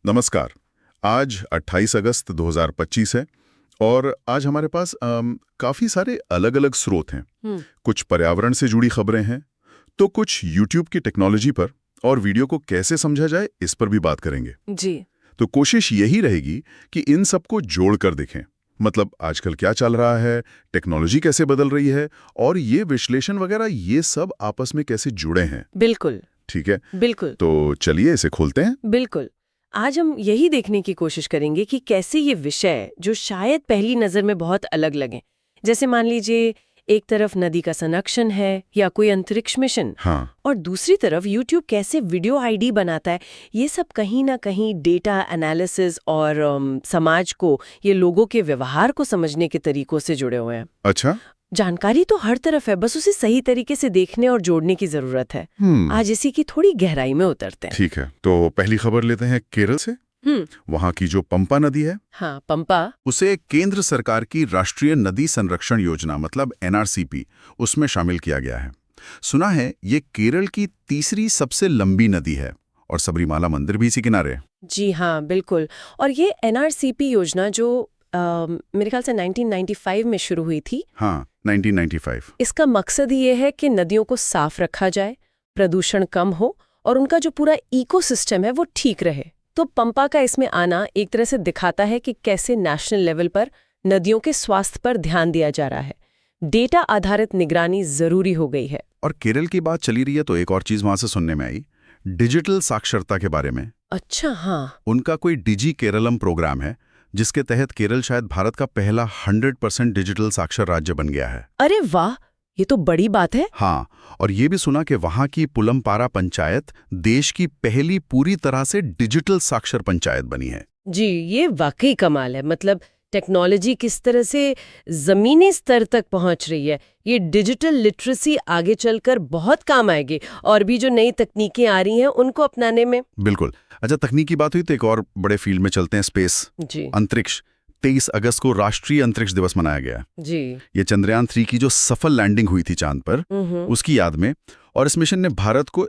नमस्कार। आज 28 अगस्त 2025 है और आज हमारे पास काफ़ी सारे अलग-अलग स्रोत हैं। कुछ पर्यावरण से जुड़ी खबरें हैं, तो कुछ YouTube की टेक्नोलॉजी पर और वीडियो को कैसे समझा जाए इस पर भी बात करेंगे। जी। तो कोशिश यही रहेगी कि इन सबको जोड़कर देखें। मतलब आजकल क्या चल रहा है, टेक्नोलॉजी कैसे बदल रही है और ये विश्लेषण वगैरह ये सब आपस में कैसे जुड़े हैं। बिल्कुल। ठीक है, बिल्कुल। तो चलिए इसे खोलते हैं। बिल्कुल। आज हम यही देखने की कोशिश करेंगे कि कैसे ये विषय जो शायद पहली नज़र में बहुत अलग लगे, जैसे मान लीजिए एक तरफ नदी का संरक्षण है या कोई अंतरिक्ष मिशन, हाँ, और दूसरी तरफ YouTube कैसे वीडियो आईडी बनाता है, ये सब कहीं ना कहीं डेटा एनालिसिस और समाज को, ये लोगों के व्यवहार को समझने के तरीकों से जुड़े हुए हैं। अच्छा। जानकारी तो हर तरफ है, बस उसे सही तरीके से देखने और जोड़ने की जरूरत है। आज इसी की थोड़ी गहराई में उतरते हैं। ठीक है, तो पहली खबर लेते हैं केरल से। वहाँ की जो पंपा नदी है, हाँ, पंपा, उसे केंद्र सरकार की राष्ट्रीय नदी संरक्षण योजना मतलब NRCP उसमें शामिल किया गया है। सुना है ये केरल की तीसरी सबसे लंबी नदी है और सबरीमाला मंदिर भी इसी किनारे है। जी हाँ, बिल्कुल। और ये NRCP योजना जो मेरे ख्याल से 1995 में शुरू हुई थी। हाँ, 1995। इसका मकसद ये है कि नदियों को साफ रखा जाए, प्रदूषण कम हो और उनका जो पूरा इकोसिस्टम है वो ठीक रहे। तो पंपा का इसमें आना एक तरह से दिखाता है कि कैसे नेशनल लेवल पर नदियों के स्वास्थ्य पर ध्यान दिया जा रहा है। डेटा आधारित निगरानी जरूरी हो गई है। और केरल की बात चली रही है तो एक और चीज वहां से सुनने में आई, डिजिटल साक्षरता के बारे में। अच्छा, हाँ। उनका कोई डिजी केरलम प्रोग्राम है जिसके तहत केरल शायद भारत का पहला 100% डिजिटल साक्षर राज्य बन गया है। अरे वाह, ये तो बड़ी बात है। हाँ, और ये भी सुना कि वहाँ की पुलमपारा पंचायत देश की पहली पूरी तरह से डिजिटल साक्षर पंचायत बनी है। जी, ये वाकई कमाल है। मतलब टेक्नोलॉजी किस तरह से जमीनी स्तर तक पहुंच रही है। ये डिजिटल लिटरेसी आगे चलकर बहुत काम आएगी और भी जो नई तकनीकें आ रही हैं उनको अपनाने में। बिल्कुल। अच्छा, तकनीक की बात हुई तो एक और बड़े फील्ड में चलते हैं, स्पेस। जी। अंतरिक्ष। 23 अगस्त को राष्ट्रीय अंतरिक्ष दिवस मनाया गया। जी। ये चंद्रयान 3 की जो सफल लैंडिंग हुई थी चांद पर, उसकी याद में, और इस मिशन ने भारत को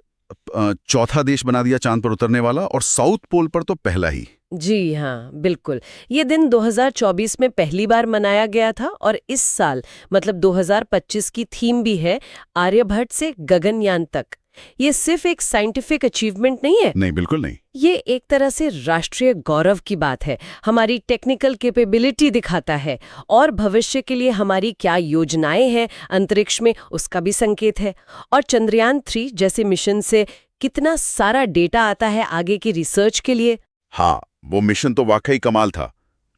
चौथा देश बना दिया चांद पर उतरने वाला, और साउथ पोल पर तो पहला ही। जी हाँ, बिल्कुल। ये दिन 2024 में पहली बार मनाया गया था और इस साल मतलब 2025 की थीम भी है आर्यभट्ट से गगनयान तक। ये सिर्फ एक साइंटिफिक अचीवमेंट नहीं है। नहीं, बिल्कुल नहीं। ये एक तरह से राष्ट्रीय गौरव की बात है, हमारी टेक्निकल कैपेबिलिटी दिखाता है और भविष्य के लिए हमारी क्या योजनाएं हैं अंतरिक्ष में उसका भी संकेत है। और चंद्रयान 3 जैसे मिशन से कितना सारा डेटा आता है आगे की रिसर्च के लिए। हाँ, वो मिशन तो वाकई कमाल था।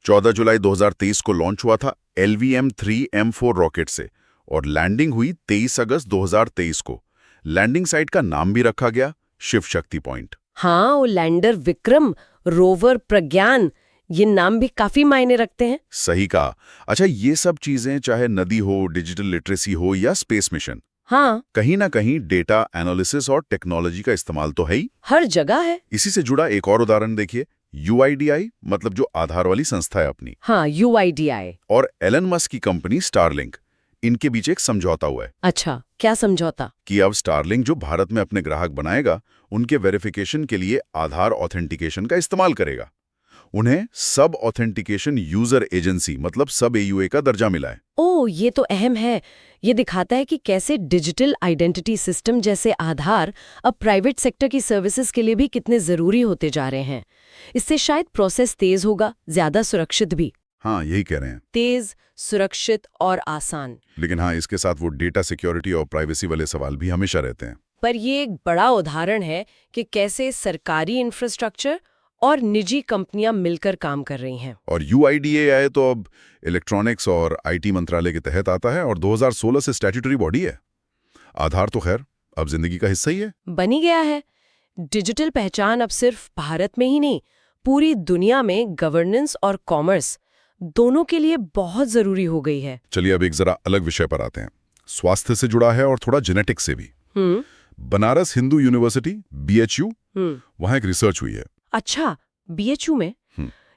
14 जुलाई 2023 को लॉन्च हुआ था LVM-3M4 रॉकेट से और लैंडिंग हुई 23 अगस्त 2023 को। लैंडिंग साइट का नाम भी रखा गया शिव शक्ति पॉइंट। हाँ, वो लैंडर विक्रम, रोवर प्रज्ञान, ये नाम भी काफी मायने रखते हैं। सही कहा। अच्छा, ये सब चीजें चाहे नदी हो, डिजिटल लिटरेसी हो या स्पेस मिशन, हाँ, कहीं ना कहीं डेटा एनालिसिस और टेक्नोलॉजी का इस्तेमाल तो है ही। हर जगह है। इसी से जुड़ा एक और उदाहरण देखिए, UIDI मतलब जो आधार वाली संस्था है अपनी, हाँ, UIDI। और एलन मस्क की कंपनी स्टारलिंक, इनके बीच एक समझौता हुआ है। अच्छा, क्या समझौता? कि अब स्टारलिंक जो भारत में अपने ग्राहक बनाएगा, उनके वेरिफिकेशन के लिए आधार ऑथेंटिकेशन का इस्तेमाल करेगा। उन्हें सब ऑथेंटिकेशन यूजर एजेंसी मतलब सब AUA का दर्जा मिला है। ओह, ये तो अहम है। ये दिखाता है कि कैसे डिजिटल आइडेंटिटी सिस्टम जैसे आधार अब प्राइवेट सेक्टर की सर्विसेज के लिए भी कितने जरूरी होते जा रहे हैं। इससे शायद प्रोसेस तेज होगा, ज्यादा सुरक्षित भी। हाँ, यही कह रहे हैं। तेज, सुरक्षित और आसान। लेकिन हाँ, इसके साथ वो डेटा सिक्योरिटी और प्राइवेसी वाले सवाल भी हमेशा रहते हैं। पर ये एक बड़ा उदाहरण है कि कैसे सरकारी इंफ्रास्ट्रक्चर और निजी कंपनियां मिलकर काम कर रही हैं। और UIDAI तो अब इलेक्ट्रॉनिक्स और IT मंत्रालय के तहत आता है और 2016 से स्टैट्यूटरी बॉडी है। आधार तो खैर अब जिंदगी का हिस्सा ही है। बनी गया है। डिजिटल पहचान अब सिर्फ भारत में ही नहीं, पूरी दुनिया में गवर्नेंस और कॉमर्स दोनों के लिए बहुत जरूरी हो गई है। चलिए अब एक जरा अलग विषय पर आते हैं। स्वास्थ्य से जुड़ा है और थोड़ा जेनेटिक्स से भी। बनारस हिंदू यूनिवर्सिटी BHU, वहां एक रिसर्च हुई है। अच्छा, BHU में?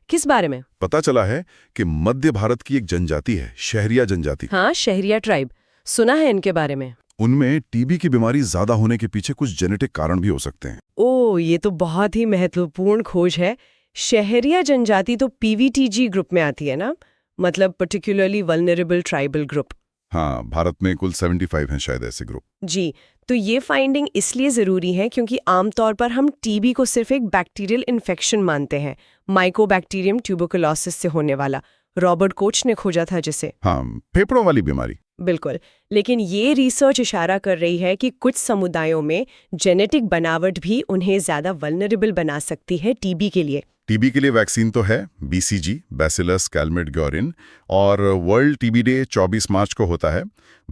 किस बारे में? पता चला है कि मध्य भारत की एक जनजाति है, शहरिया जनजाति। हाँ, शहरिया ट्राइब, सुना है इनके बारे में। उनमें TB की बीमारी ज्यादा होने के पीछे कुछ जेनेटिक कारण भी हो सकते हैं। ओह, ये तो बहुत ही महत्वपूर्ण खोज है। शहरिया जनजाति तो पीवीटीजी ग्रुप में आती है ना, मतलब पर्टिकुलरली वल्नरेबल ट्राइबल ग्रुप। हाँ, भारत में कुल 75 हैं शायद ऐसे ग्रुप। जी, तो ये फाइंडिंग इसलिए ज़रूरी है क्योंकि आमतौर पर हम टीबी को सिर्फ एक बैक्टीरियल इन्फेक्शन मानते हैं, माइकोबैक्टीरियम ट्यूबरकुलोसिस से होने वाला। रॉबर्ट कोच ने खोजा था जिसे। हाँ, फेफड़ों वाली बीमारी। बिल्कुल, लेकिन ये रिसर्च इशारा कर रही है कि कुछ समुदायों में जेनेटिक बनावट भी उन्हें ज़्यादा वल्नरेबल बना सकती है टीबी के लिए। टीबी के लिए वैक्सीन तो है, बीसीजी, बैसिलस कैलमेट-ग्योरिन, और वर्ल्ड टीबी डे 24 मार्च को होता है।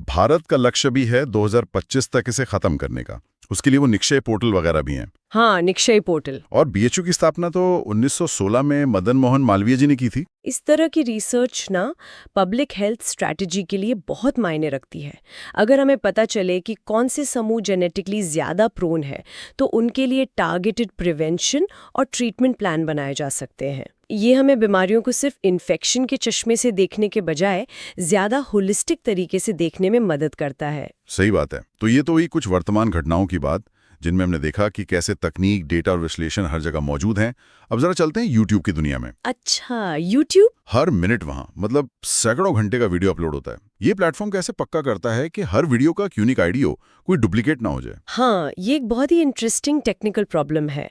भारत का लक्ष्य भी है 2025 तक इसे खत्म करने का। उसके लिए वो निक्षय पोर्टल वगैरह भी हैं। हाँ, निक्षय पोर्टल। और बीएचयू की स्थापना तो 1916 में मदन मोहन मालवीय जी ने की थी। इस तरह की रिसर्च ना पब्लिक हेल्थ स्ट्रैटेजी के लिए बहुत मायने रखती है। अगर हमें पता चले कि कौन से समूह जेनेटिकली ज़्यादा प्रोन है, तो उनके लिए टारगेटेड प्रिवेंशन और ट्रीटमेंट प्लान बनाए जा सकते हैं। ये हमें बीमारियों को सिर्फ इन्फेक्शन के चश्मे से देखने के बजाय ज़्यादा होलिस्टिक तरीके से देखने में मदद करता है। सही बात है। तो ये तो हुई कुछ वर्तमान घटनाओं की बात, जिनमें हमने देखा कि कैसे तकनीक, डेटा और विश्लेषण हर जगह मौजूद हैं। अब जरा चलते हैं यूट्यूब की दुनिया में। अच्छा, यूट्यूब? हर मिनट वहां, मतलब सैकड़ों घंटे का वीडियो अपलोड होता है। ये प्लेटफॉर्म कैसे पक्का करता है कि हर वीडियो का यूनिक आईडी हो, कोई डुप्लीकेट ना हो जाए? हाँ, ये एक बहुत ही इंटरेस्टिंग टेक्निकल प्रॉब्लम है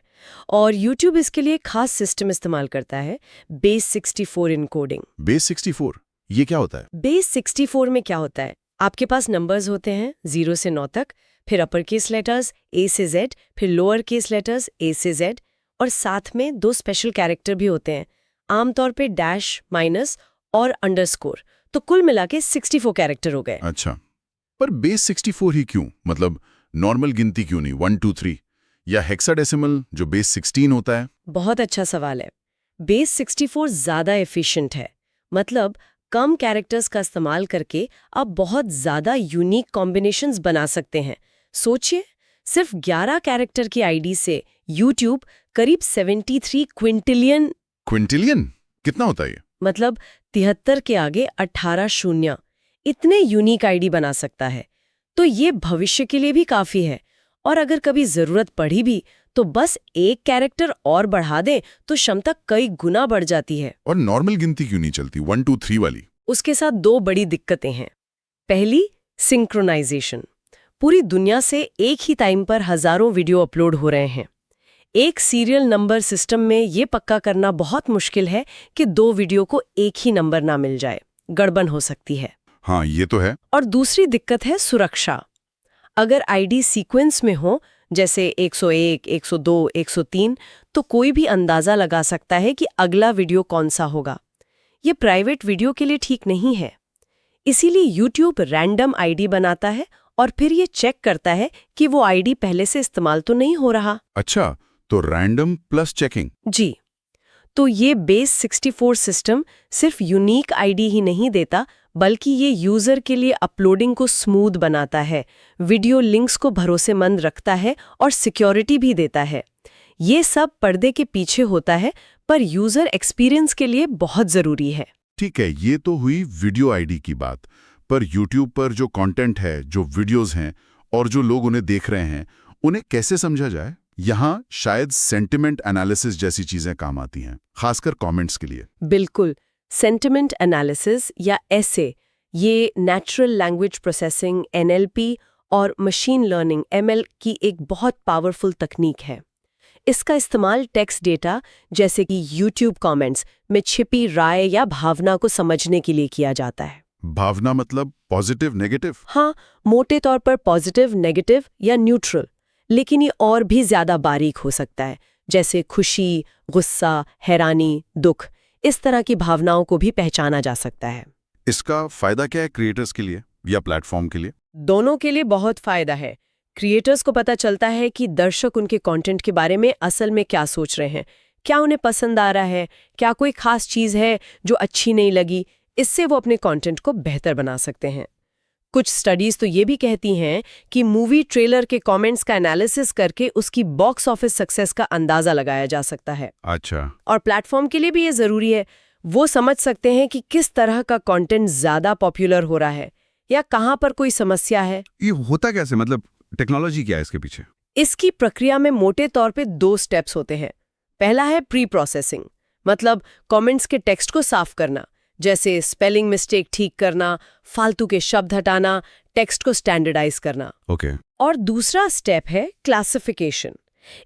और यूट्यूब इसके लिए एक खास सिस्टम इस्तेमाल करता है, बेस 64 इनकोडिंग। बेस 64, ये क्या होता है? बेस 64 में क्या होता है? आपके पास नंबर्स होते हैं 0 से 9 तक, फिर अपर केस लेटर्स A से Z, फिर लोअर केस लेटर्स A से Z, और साथ में 2 स्पेशल कैरेक्टर भी होते हैं, आमतौर पे डैश, माइनस और अंडरस्कोर। तो कुल मिला के 64 कैरेक्टर हो गए। अच्छा, पर बेस 64 ही क्यों? मतलब नॉर्मल गिनती क्यों नहीं 1 2 3 या हेक्साडेसिमल जो बेस 16 होता है? बहुत अच्छा सवाल है। बेस 64 ज़्यादा एफिशिएंट है, मतलब कम कैरेक्टर्स का इस्तेमाल करके आप बहुत ज़्यादा यूनिक कॉम्बिनेशंस बना सकते हैं। सोचिए, सिर्फ 11 कैरेक्टर की आईडी से यूट्यूब करीब 73 क्विंटिलियन। क्विंटिलियन कितना होता है ये? मतलब 73 के आगे 18 शून्य, इतने यूनिक आईडी बना सकता है। तो ये भविष्य के लिए भी काफ़ी है, और अगर कभी ज़रूरत पड़ी भी तो बस एक कैरेक्टर और बढ़ा दें तो क्षमता कई गुना बढ़ जाती है। और नॉर्मल गिनती क्यों नहीं चलती 1 2 3 वाली? उसके साथ 2 बड़ी दिक्कतें हैं। पहली, सिंक्रोनाइजेशन। पूरी दुनिया से एक ही टाइम पर हजारों वीडियो अपलोड हो रहे हैं। एक सीरियल नंबर सिस्टम में ये पक्का करना बहुत मुश्किल है कि 2 वीडियो को एक ही नंबर ना मिल जाए, गड़बड़ हो सकती है। हाँ, ये तो है। और दूसरी दिक्कत है सुरक्षा। अगर आईडी सीक्वेंस में हो, जैसे 101, 102, 103, तो कोई भी अंदाजा लगा सकता है कि अगला वीडियो कौन सा होगा। ये प्राइवेट वीडियो के लिए ठीक नहीं है। इसीलिए यूट्यूब रैंडम आईडी बनाता है और फिर ये चेक करता है कि वो आईडी पहले से इस्तेमाल तो नहीं हो रहा। अच्छा, तो रैंडम प्लस चेकिंग। जी, तो ये बेस 64 सिस्टम सिर्फ यूनिक आईडी ही नहीं देता, बल्कि ये यूजर के लिए अपलोडिंग को स्मूथ बनाता है, वीडियो लिंक्स को भरोसेमंद रखता है और सिक्योरिटी भी देता है। ये सब पर्दे के पीछे होता है, पर यूजर एक्सपीरियंस के लिए बहुत जरूरी है। ठीक है, ये तो हुई वीडियो आईडी की बात। पर यूट्यूब पर जो कंटेंट है, जो वीडियोस हैं और जो लोग उन्हें देख रहे हैं, उन्हें कैसे समझा जाए? यहाँ शायद सेंटिमेंट एनालिसिस जैसी चीजें काम आती हैं, खासकर कमेंट्स के लिए। बिल्कुल, सेंटिमेंट एनालिसिस या एसे, ये नेचुरल लैंग्वेज प्रोसेसिंग NLP और मशीन लर्निंग ML की एक बहुत पावरफुल तकनीक है। इसका इस्तेमाल टेक्स्ट डेटा जैसे कि यूट्यूब कमेंट्स में छिपी राय या भावना को समझने के लिए किया जाता है। भावना मतलब पॉजिटिव, नेगेटिव? हाँ, मोटे तौर पर पॉजिटिव, नेगेटिव या न्यूट्रल, लेकिन ये और भी ज्यादा बारीक हो सकता है, जैसे खुशी, गुस्सा, हैरानी, दुख। इस तरह की भावनाओं को भी पहचाना जा सकता है। इसका फायदा क्या है क्रिएटर्स के लिए या प्लेटफॉर्म के लिए? दोनों के लिए बहुत फायदा है। क्रिएटर्स को पता चलता है कि दर्शक उनके कंटेंट के बारे में असल में क्या सोच रहे हैं, क्या उन्हें पसंद आ रहा है, क्या कोई खास चीज़ है जो अच्छी नहीं लगी। इससे वो अपने कंटेंट को बेहतर बना सकते हैं। कुछ स्टडीज तो ये भी कहती हैं कि मूवी ट्रेलर के कमेंट्स का एनालिसिस करके उसकी बॉक्स ऑफिस सक्सेस का अंदाजा लगाया जा सकता है। अच्छा। और प्लेटफॉर्म के लिए भी ये जरूरी है। वो समझ सकते हैं कि किस तरह का कंटेंट ज्यादा पॉपुलर हो रहा है या कहाँ पर कोई समस्या है। ये होता कैसे, मतलब टेक्नोलॉजी क्या है इसके पीछे? इसकी प्रक्रिया में मोटे तौर पे 2 स्टेप्स होते हैं। पहला है प्री प्रोसेसिंग, मतलब कमेंट्स के टेक्स्ट को साफ करना, जैसे स्पेलिंग मिस्टेक ठीक करना, फालतू के शब्द हटाना, टेक्स्ट को स्टैंडर्डाइज करना। ओके। और दूसरा स्टेप है क्लासिफिकेशन।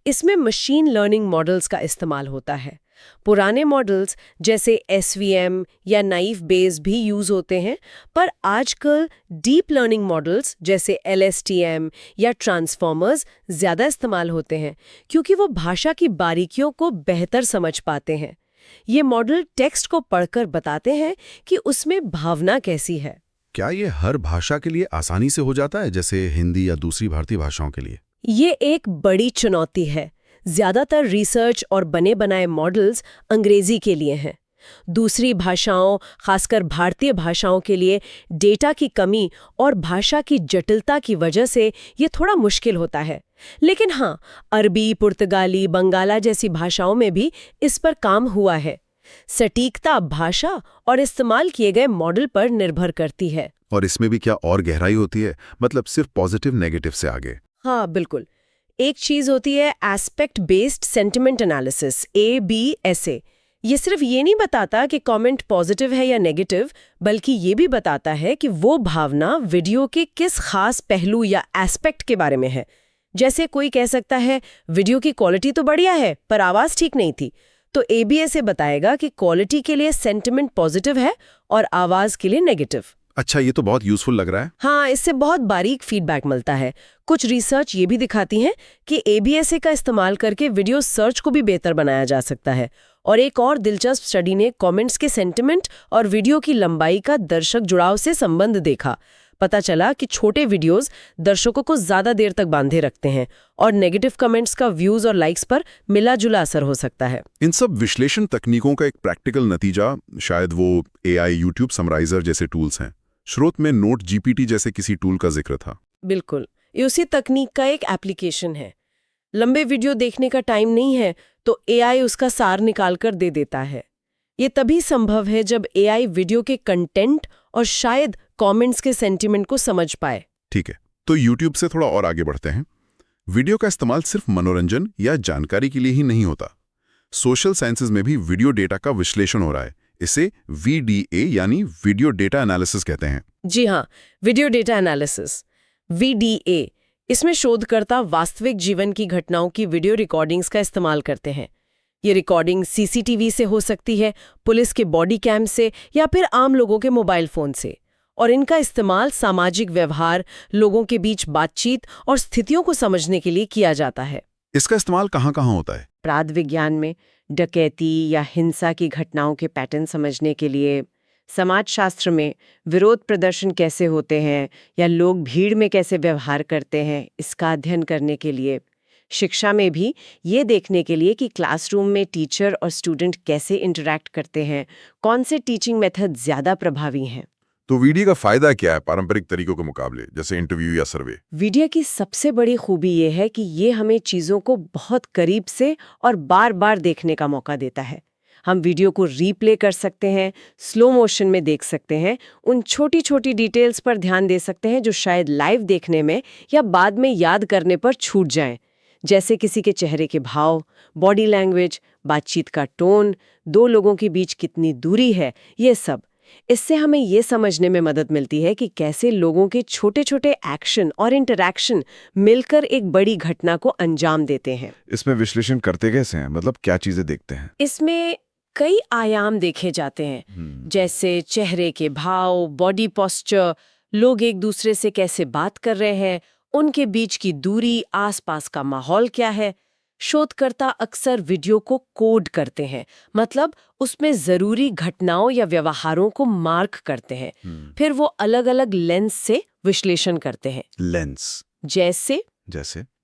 इसमें मशीन लर्निंग मॉडल्स का इस्तेमाल होता है। पुराने मॉडल्स जैसे SVM या नाइव बेस भी यूज होते हैं, पर आजकल डीप लर्निंग मॉडल्स जैसे LSTM या ट्रांसफॉर्मर्स ज्यादा इस्तेमाल होते हैं, क्योंकि वो भाषा की बारीकियों को बेहतर समझ पाते हैं। ये मॉडल टेक्स्ट को पढ़कर बताते हैं कि उसमें भावना कैसी है। क्या ये हर भाषा के लिए आसानी से हो जाता है, जैसे हिंदी या दूसरी भारतीय भाषाओं के लिए? ये एक बड़ी चुनौती है। ज्यादातर रिसर्च और बने बनाए मॉडल्स अंग्रेजी के लिए हैं। दूसरी भाषाओं, खासकर भारतीय भाषाओं के लिए डेटा की कमी और भाषा की जटिलता की वजह से ये थोड़ा मुश्किल होता है। लेकिन हाँ, अरबी, पुर्तगाली, बंगाला जैसी भाषाओं में भी इस पर काम हुआ है। सटीकता भाषा और इस्तेमाल किए गए मॉडल पर निर्भर करती है। और इसमें भी क्या और गहराई होती है, मतलब सिर्फ पॉजिटिव नेगेटिव से आगे? हाँ, बिल्कुल। एक चीज होती है aspect based sentiment analysis, ABSA। ये सिर्फ ये नहीं बताता कि कमेंट पॉजिटिव है या नेगेटिव, बल्कि ये भी बताता है कि वो भावना वीडियो के किस खास पहलू या एस्पेक्ट के बारे में है। जैसे कोई कह सकता है वीडियो की क्वालिटी तो बढ़िया है पर आवाज ठीक नहीं थी, तो ABSA बताएगा कि क्वालिटी के लिए सेंटिमेंट पॉजिटिव है और आवाज के लिए नेगेटिव। अच्छा, ये तो बहुत यूजफुल लग रहा है। हाँ, इससे बहुत बारीक फीडबैक मिलता है। कुछ रिसर्च ये भी दिखाती है कि ABSA का इस्तेमाल करके वीडियो सर्च को भी बेहतर बनाया जा सकता है। और एक और दिलचस्प स्टडी ने कमेंट्स के सेंटिमेंट और वीडियो की लंबाई का दर्शक जुड़ाव से संबंध देखा। पता चला कि छोटे वीडियोस दर्शकों को ज्यादा देर तक बांधे रखते हैं और नेगेटिव कमेंट्स का व्यूज और लाइक्स पर मिला जुला असर हो सकता है। इन सब विश्लेषण तकनीकों का एक प्रैक्टिकल नतीजा शायद वो AI, YouTube समराइजर जैसे टूल्स हैं। स्रोत में नोट GPT जैसे किसी टूल का जिक्र था। बिल्कुल, ये उसी तकनीक का एक एप्लीकेशन है। लंबे वीडियो देखने का टाइम नहीं है तो AI उसका सार निकाल कर दे देता है। ये तभी संभव है जब AI वीडियो के कंटेंट और शायद कमेंट्स के सेंटीमेंट को समझ पाए। ठीक है, तो YouTube से थोड़ा और आगे बढ़ते हैं। वीडियो का इस्तेमाल सिर्फ मनोरंजन या जानकारी के लिए ही नहीं होता। सोशल साइंसेज में भी वीडियो डेटा का विश्लेषण हो रहा है। इसे VDA यानी वीडियो डेटा एनालिसिस कहते हैं। जी हाँ, वीडियो डेटा एनालिसिस, VDA। इसमें शोधकर्ता वास्तविक जीवन की घटनाओं की वीडियो रिकॉर्डिंग्स का इस्तेमाल करते हैं। ये रिकॉर्डिंग CCTV से हो सकती है, पुलिस के बॉडी कैम से या फिर आम लोगों के मोबाइल फोन से। और इनका इस्तेमाल सामाजिक व्यवहार, लोगों के बीच बातचीत और स्थितियों को समझने के लिए किया जाता है। इसका इस्तेमाल कहाँ-कहाँ होता है? अपराध विज्ञान में डकैती या हिंसा की घटनाओं के पैटर्न समझने के लिए, समाजशास्त्र में विरोध प्रदर्शन कैसे होते हैं या लोग भीड़ में कैसे व्यवहार करते हैं, इसका अध्ययन करने के लिए, शिक्षा में भी ये देखने के लिए कि क्लासरूम में टीचर और स्टूडेंट कैसे इंटरैक्ट करते हैं, कौन से टीचिंग मेथड ज्यादा प्रभावी हैं। तो वीडियो का फायदा क्या है पारंपरिक तरीकों के मुकाबले, जैसे इंटरव्यू या सर्वे? वीडियो की सबसे बड़ी खूबी ये है कि ये हमें चीज़ों को बहुत करीब से और बार बार देखने का मौका देता है। हम वीडियो को रीप्ले कर सकते हैं, स्लो मोशन में देख सकते हैं, उन छोटी छोटी डिटेल्स पर ध्यान दे सकते हैं जो शायद लाइव देखने में या बाद में याद करने पर छूट जाएं, जैसे किसी के चेहरे के भाव, बॉडी लैंग्वेज, बातचीत का टोन, दो लोगों के बीच कितनी दूरी है, ये सब। इससे हमें ये समझने में मदद मिलती है कि कैसे लोगों के छोटे छोटे एक्शन और इंटरैक्शन मिलकर एक बड़ी घटना को अंजाम देते हैं। इसमें विश्लेषण करते कैसे हैं, मतलब क्या चीजें देखते हैं? इसमें कई आयाम देखे जाते हैं, जैसे चेहरे के भाव, बॉडी पोस्चर, लोग एक दूसरे से कैसे बात कर रहे हैं, उनके बीच की दूरी, आसपास का माहौल क्या है। शोधकर्ता अक्सर वीडियो को कोड करते हैं, मतलब उसमें जरूरी घटनाओं या व्यवहारों को मार्क करते हैं। फिर वो अलग अलग लेंस से विश्लेषण करते हैं। लेंस जैसे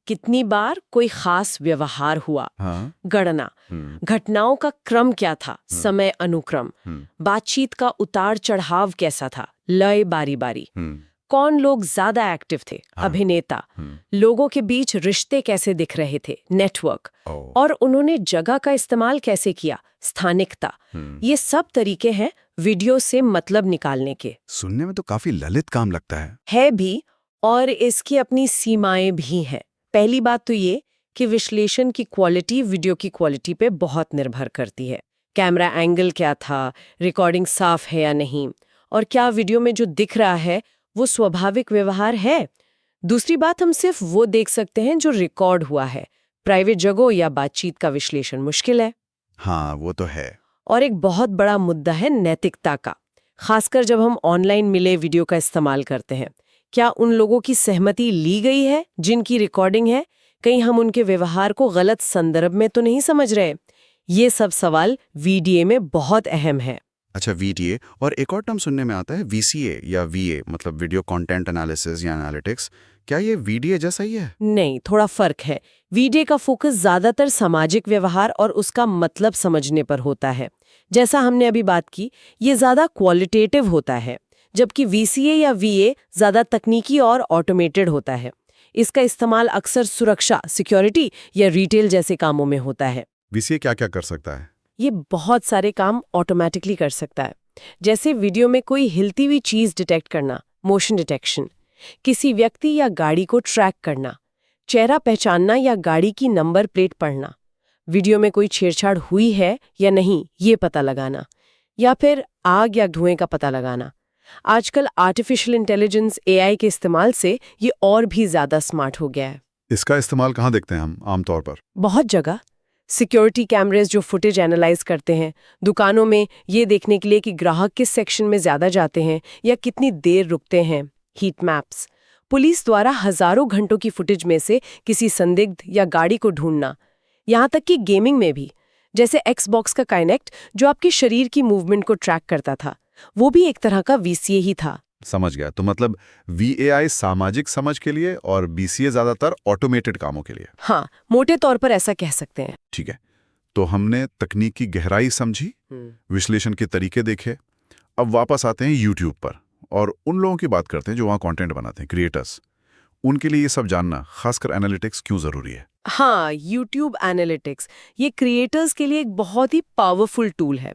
कितनी बार कोई खास व्यवहार हुआ, हाँ? गणना, घटनाओं का क्रम क्या था, समय अनुक्रम, बातचीत का उतार चढ़ाव कैसा था, लय बारी बारी, कौन लोग ज्यादा एक्टिव थे, अभिनेता, लोगों के बीच रिश्ते कैसे दिख रहे थे, नेटवर्क, और उन्होंने जगह का इस्तेमाल कैसे किया, स्थानिकता। ये सब तरीके हैं वीडियो से मतलब निकालने के। सुनने में तो काफी ललित काम लगता है भी, और इसकी अपनी सीमाएं भी हैं। पहली बात तो ये कि विश्लेषण की क्वालिटी वीडियो की क्वालिटी पे बहुत निर्भर करती है। कैमरा एंगल क्या था, रिकॉर्डिंग साफ है या नहीं, और क्या वीडियो में जो दिख रहा है वो स्वाभाविक व्यवहार है। दूसरी बात, हम सिर्फ वो देख सकते हैं जो रिकॉर्ड हुआ है। प्राइवेट जगहों या बातचीत का विश्लेषण मुश्किल है। हाँ, वो तो है। और एक बहुत बड़ा मुद्दा है नैतिकता का, खासकर जब हम ऑनलाइन मिले वीडियो का इस्तेमाल करते हैं। क्या उन लोगों की सहमति ली गई है जिनकी रिकॉर्डिंग है? कहीं हम उनके व्यवहार को गलत संदर्भ में तो नहीं समझ रहे? ये सब सवाल वीडीए में बहुत अहम है। अच्छा, वीडीए, और एक और टर्म सुनने में आता है वीसीए या वीए, मतलब वीडियो कंटेंट एनालिसिस या एनालिटिक्स। क्या ये वीडीए जैसा ही है? नहीं, थोड़ा फर्क है। वीडीए का फोकस ज्यादातर सामाजिक व्यवहार और उसका मतलब समझने पर होता है। जैसा हमने अभी बात की, ये ज्यादा क्वालिटेटिव होता है, जबकि वीसीए या वीए ज्यादा तकनीकी और ऑटोमेटेड होता है। इसका इस्तेमाल अक्सर सुरक्षा, सिक्योरिटी या रिटेल जैसे कामों में होता है। वीसीए क्या क्या कर सकता है? ये बहुत सारे काम ऑटोमेटिकली कर सकता है, जैसे वीडियो में कोई हिलती हुई चीज डिटेक्ट करना, मोशन डिटेक्शन, किसी व्यक्ति या गाड़ी को ट्रैक करना, चेहरा पहचानना या गाड़ी की नंबर प्लेट पढ़ना, वीडियो में कोई छेड़छाड़ हुई है या नहीं ये पता लगाना, या फिर आग या धुएं का पता लगाना। आजकल आर्टिफिशियल इंटेलिजेंस एआई के इस्तेमाल से ये और भी ज्यादा स्मार्ट हो गया है। इसका इस्तेमाल कहाँ देखते हैं हम आमतौर पर? बहुत जगह। सिक्योरिटी कैमरेज जो फुटेज एनालाइज करते हैं, दुकानों में ये देखने के लिए कि ग्राहक किस सेक्शन में ज्यादा जाते हैं या कितनी देर रुकते हैं, हीट मैप्स। पुलिस द्वारा हजारों घंटों की फुटेज में से किसी संदिग्ध या गाड़ी को ढूंढना। यहाँ तक कि गेमिंग में भी, जैसे एक्सबॉक्स का काइनेक्ट जो आपके शरीर की मूवमेंट को ट्रैक करता था, वो भी एक तरह का वीसीए ही था। समझ गया। तो मतलब वीएआई सामाजिक समझ के लिए और बीसीए ज्यादातर ऑटोमेटेड कामों के लिए। हाँ, मोटे तौर पर ऐसा कह सकते हैं। ठीक है, तो हमने तकनीक की गहराई समझी, विश्लेषण के तरीके देखे। अब वापस आते हैं यूट्यूब पर और उन लोगों की बात करते हैं जो वहाँ कंटेंट बनाते हैं, क्रिएटर्स। उनके लिए ये सब जानना, खासकर एनालिटिक्स, क्यों जरूरी है? हाँ, यूट्यूब एनालिटिक्स ये क्रिएटर्स के लिए एक बहुत ही पावरफुल टूल है।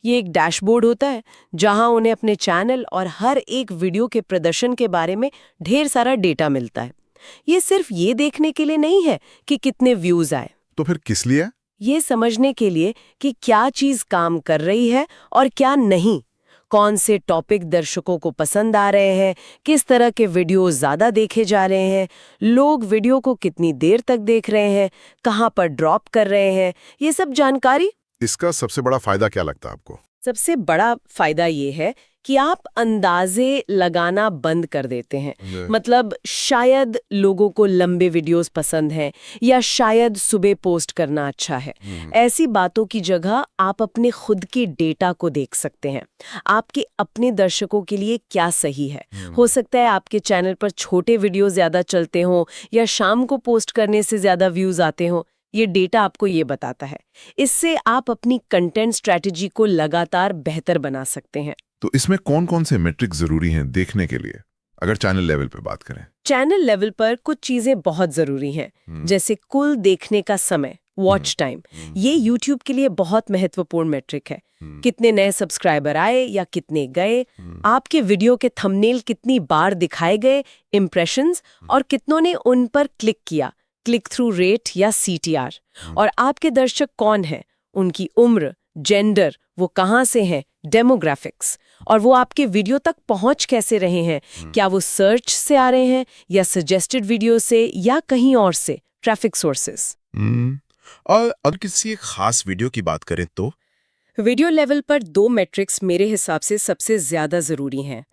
ये एक डैशबोर्ड होता है जहां उन्हें अपने चैनल और हर एक वीडियो के प्रदर्शन के बारे में ढेर सारा डेटा मिलता है। ये सिर्फ ये देखने के लिए नहीं है कि कितने व्यूज आए। तो फिर किस लिए? ये समझने के लिए कि क्या चीज काम कर रही है और क्या नहीं, कौन से टॉपिक दर्शकों को पसंद आ रहे हैं, किस तरह के वीडियो ज्यादा देखे जा रहे हैं, लोग वीडियो को कितनी देर तक देख रहे हैं, कहाँ पर ड्रॉप कर रहे हैं, ये सब जानकारी। इसका सबसे बड़ा फायदा क्या लगता है आपको? सबसे बड़ा फायदा ये है कि आप अंदाजे लगाना बंद कर देते हैं। मतलब शायद लोगों को लंबे वीडियोस पसंद हैं या शायद सुबह पोस्ट करना अच्छा है। ऐसी बातों की जगह आप अपने खुद के डेटा को देख सकते हैं। आपके अपने दर्शकों के लिए क्या सही है। हो सकता है आपके चैनल पर छोटे वीडियो ज्यादा चलते हों या शाम को पोस्ट करने से ज्यादा व्यूज आते हों। ये डेटा आपको ये बताता है। इससे आप अपनी कंटेंट स्ट्रैटेजी को लगातार बेहतर बना सकते हैं। तो इसमें कौन कौन से मेट्रिक जरूरी हैं देखने के लिए, अगर चैनल लेवल पे बात करें? चैनल लेवल पर कुछ चीजें बहुत जरूरी हैं, जैसे कुल देखने का समय, वॉच टाइम। ये YouTube के लिए बहुत महत्वपूर्ण मेट्रिक है। कितने नए सब्सक्राइबर आए या कितने गए, आपके वीडियो के थंबनेल कितनी बार दिखाए गए, इम्प्रेशंस, और कितनों ने उन पर क्लिक किया, क्लिक थ्रू रेट या CTR। और आपके दर्शक कौन हैं, उनकी उम्र, जेंडर, वो कहाँ से हैं, डेमोग्राफिक्स, और वो आपके वीडियो तक पहुंच कैसे रहे हैं, क्या वो सर्च से आ रहे हैं या सजेस्टेड वीडियो से या कहीं और से, ट्रैफिक सोर्सेस। और अगर किसी एक खास वीडियो की बात करें तो वीडियो लेवल पर 2 मैट्रिक्स मेरे हिसाब से सबसे ज्यादा जरूरी हैं।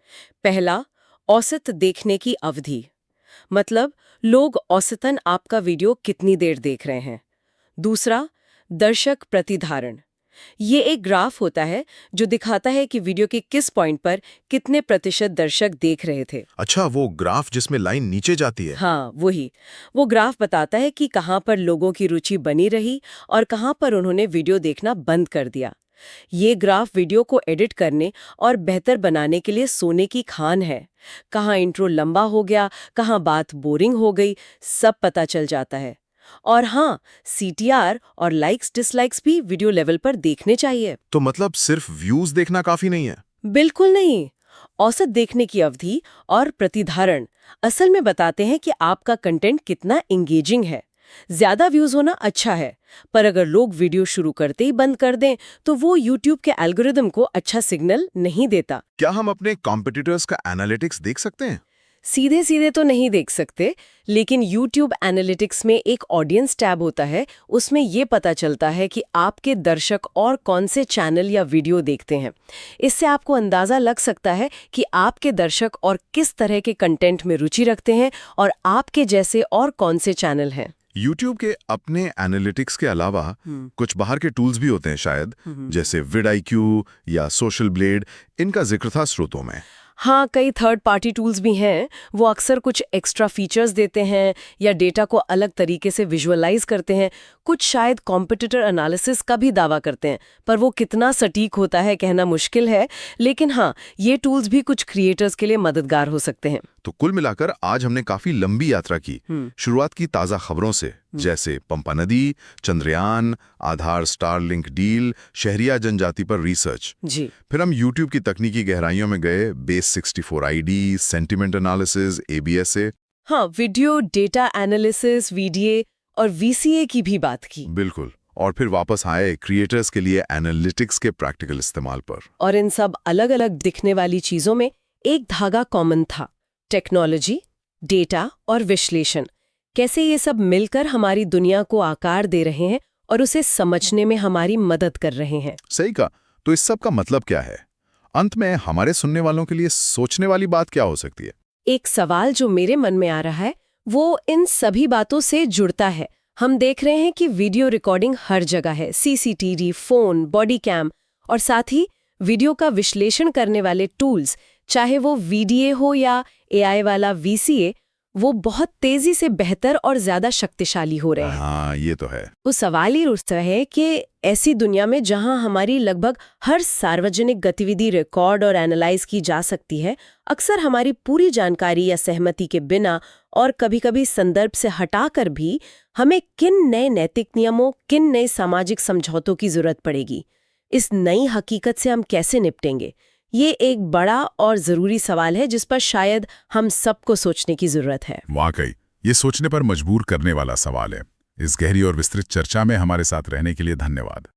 पहला, औसत देखने की अवधि, मतलब लोग औसतन आपका वीडियो कितनी देर देख रहे हैं। दूसरा, दर्शक प्रतिधारण। ये एक ग्राफ होता है जो दिखाता है कि वीडियो के किस पॉइंट पर कितने प्रतिशत दर्शक देख रहे थे। अच्छा, वो ग्राफ जिसमें लाइन नीचे जाती है। हाँ, वही। वो ग्राफ बताता है कि कहाँ पर लोगों की रुचि बनी रही और कहाँ पर उन्होंने वीडियो देखना बंद कर दिया। ये ग्राफ वीडियो को एडिट करने और बेहतर बनाने के लिए सोने की खान है। कहाँ इंट्रो लंबा हो गया, कहाँ बात बोरिंग हो गई, सब पता चल जाता है। और हाँ, CTR और लाइक्स डिसलाइक्स भी वीडियो लेवल पर देखने चाहिए। तो मतलब सिर्फ व्यूज देखना काफी नहीं है? बिल्कुल नहीं। औसत देखने की अवधि और प्रतिधारण असल में बताते हैं कि आपका कंटेंट कितना एंगेजिंग है। ज्यादा व्यूज होना अच्छा है, पर अगर लोग वीडियो शुरू करते ही बंद कर दें तो वो YouTube के एल्गोरिदम को अच्छा सिग्नल नहीं देता। क्या हम अपने कॉम्पिटिटर्स का एनालिटिक्स देख सकते हैं? सीधे सीधे तो नहीं देख सकते, लेकिन YouTube एनालिटिक्स में एक ऑडियंस टैब होता है। उसमें ये पता चलता है कि आपके दर्शक और कौन से चैनल या वीडियो देखते हैं। इससे आपको अंदाजा लग सकता है कि आपके दर्शक और किस तरह के कंटेंट में रुचि रखते हैं और आपके जैसे और कौन से चैनल हैं। YouTube के अपने एनालिटिक्स के अलावा कुछ बाहर के टूल्स भी होते हैं शायद, जैसे vidIQ या सोशल ब्लेड। इनका जिक्र था स्रोतों में। हाँ, कई थर्ड पार्टी टूल्स भी हैं। वो अक्सर कुछ एक्स्ट्रा फीचर्स देते हैं या डेटा को अलग तरीके से विजुअलाइज करते हैं। कुछ शायद कॉम्पिटिटर एनालिसिस का भी दावा करते हैं, पर वो कितना सटीक होता है कहना मुश्किल है। लेकिन हाँ, ये टूल्स भी कुछ क्रिएटर्स के लिए मददगार हो सकते हैं। तो कुल मिलाकर आज हमने काफी लंबी यात्रा की। शुरुआत की ताजा खबरों से, जैसे पंपा नदी, चंद्रयान, आधार स्टारलिंक डील, शहरिया जनजाति पर रिसर्च। जी। फिर हम YouTube की तकनीकी गहराइयों में गए, base 64 ID, sentiment analysis, ABSA। हाँ, वीडियो डेटा एनालिसिस, VDA और VCA की भी बात की। बिल्कुल। और फिर वापस आए क्रिएटर्स के लिए एनालिटिक्स के प्रैक्टिकल इस्तेमाल पर। और इन सब अलग-अलग दिखने वाली चीजों में एक धागा कॉमन था: टेक्नोलॉजी, डेटा और विश्लेषण। कैसे ये सब मिलकर हमारी दुनिया को आकार दे रहे हैं और उसे समझने में हमारी मदद कर रहे हैं। सही कहा। तो इस सब का मतलब क्या है? अंत में हमारे सुनने वालों के लिए सोचने वाली बात क्या हो सकती है? एक सवाल जो मेरे मन में आ रहा है वो इन सभी बातों से जुड़ता है। हम देख रहे हैं कि वीडियो रिकॉर्डिंग हर जगह है, CCTV, फोन, बॉडी कैम, और साथ ही वीडियो का विश्लेषण करने वाले टूल्स, चाहे वो VDA हो या AI वाला VCA, वो बहुत तेजी से बेहतर और ज्यादा शक्तिशाली हो रहे हैं। हाँ, ये तो है। वो सवाल ही उठता है कि ऐसी दुनिया में जहां हमारी लगभग हर सार्वजनिक गतिविधि रिकॉर्ड और एनालाइज की जा सकती है, अक्सर हमारी पूरी जानकारी या सहमति के बिना और कभी-कभी संदर्भ से हटाकर भी, हमें किन नए नैतिक नियमों, किन नए सामाजिक समझौतों की जरूरत पड़ेगी? इस नई हकीकत से हम कैसे निपटेंगे? ये एक बड़ा और जरूरी सवाल है जिस पर शायद हम सबको सोचने की जरूरत है। वाकई ये सोचने पर मजबूर करने वाला सवाल है। इस गहरी और विस्तृत चर्चा में हमारे साथ रहने के लिए धन्यवाद।